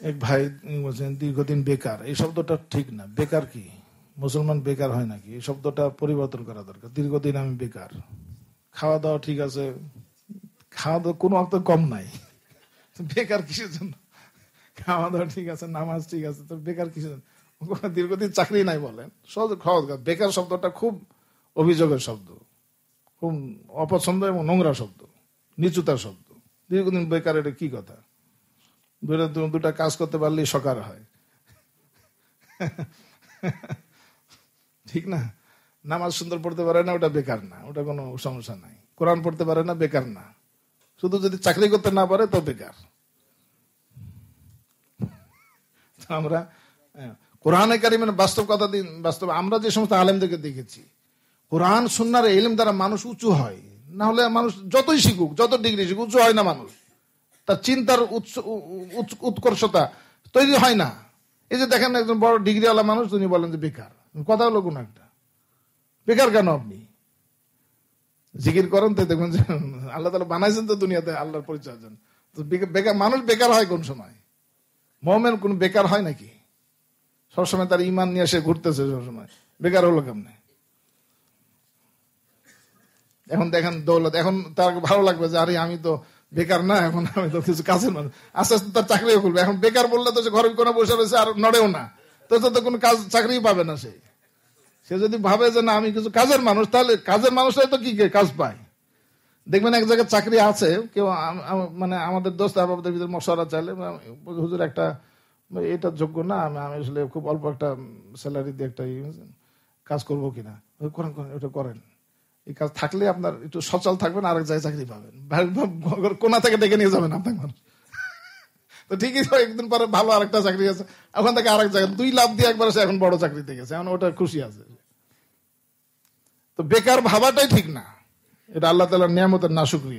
এক ভাই বলছেন দীর্ঘদিন বেকার, এই শব্দটা ঠিক না। বেকার কি? মুসলমান বেকার হয় নাকি? এই শব্দটা পরিবর্তন করা দরকার। দীর্ঘদিন আমি বেকার। খাওয়া দাওয়া ঠিক আছে, খাওয়া দাওয়া কোনো অর্থ কম নাই, বেকার কিসের জন্য? খাওয়া দাওয়া ঠিক আছে, নামাজ ঠিক আছে, তো বেকার কিসের জন্য? দীর্ঘদিন চাকরি নাই বলেন, সহজ সহজ। বেকার শব্দটা খুব অভিযোগের শব্দ, খুব অপছন্দ এবং নোংরা শব্দ, নিচুতার শব্দ। দীর্ঘদিন বেকার, এটা কি কথা? দুটা কাজ করতে পারলেই সকার হয়, ঠিক না? নামাজ সুন্দর পড়তে পারে না, ওটা বেকার না, ওটা কোনো সমস্যা নাই। কোরআন পড়তে পারে না, বেকার না। শুধু যদি চাকরি করতে না পারে তো বেকার। আমরা কোরআনে কারিমের বাস্তব কথা দিন, বাস্তব আমরা যে সমস্ত আলেমদেরকে দেখেছি, কোরআন সুন্নাহর ইলম দ্বারা মানুষ উঁচু হয়। না হলে মানুষ যতই শিখুক, যত ডিগ্রি শিখুক, উঁচু হয় না মানুষ। তার চিন্তার উৎকর্ষতা তৈরি হয় না। এই যে দেখেন একজন বড় ডিগ্রিওয়ালা মানুষ, তিনি বলেন যে বেকার। কথা হলো কোন একটা? বেকার কেন? আপনি জিকির করেন তো দেখবেন যে আল্লাহ তাআলা বানাইছেন তো দুনিয়াতে আল্লাহর পরিচয়ের জন্য। তো বেকার মানুষ বেকার হয় কোন সময়? মুমিন কোন বেকার হয় নাকি? সবসময় তার ঈমান নিয়ে এসে ঘুরতেছে, সবসময় বেকার হলো কেমনে? এখন দেখেন দৌলত, এখন তার ভালো লাগবে যে আরে আমি তো বেকার না, এখন আমি তো কিছু কাজের মানুষ। আস্তে আস্তে তার চাকরিও খুলবে। এখন বেকার বললে তো সে ঘরের কোণে বসে রয়েছে, আর নড়েও না, তো কোনো কাজ চাকরি পাবে না। সে যদি ভাবে যে না আমি কিছু কাজের মানুষ, তাহলে কাজের মানুষরাই তো কি কাজ পায়। দেখবেন এক জায়গায় চাকরি আছে, কেউ মানে আমাদের দোস্ত আহবাবদের ভিতরে মশওয়ারা চাইলে, হুজুর একটা এটা যোগ্য না, আমি আসলে খুব অল্প একটা স্যালারি দিয়ে একটা কাজ করবো কিনা। করেন করেন, ওটা করেন। এই কাজ থাকলে আপনার একটু সচল থাকবেন, আরেক জায়গায় চাকরি পাবেন, কোনা থেকে ডেকে নিয়ে যাবেন আপনার মানুষ। তো ঠিকই, একদিন পরে ভালো আরেকটা চাকরি আছে, ওখান থেকে আরেক জায়গায় 2 লাখ দিয়ে একবার সে এখন বড় চাকরিতে গেছে, এখন ওটা খুশি আছে। তো বেকার ভাবাটাই ঠিক না, এটা আল্লাহ তাআলার নিয়ামতের নাশুকরি।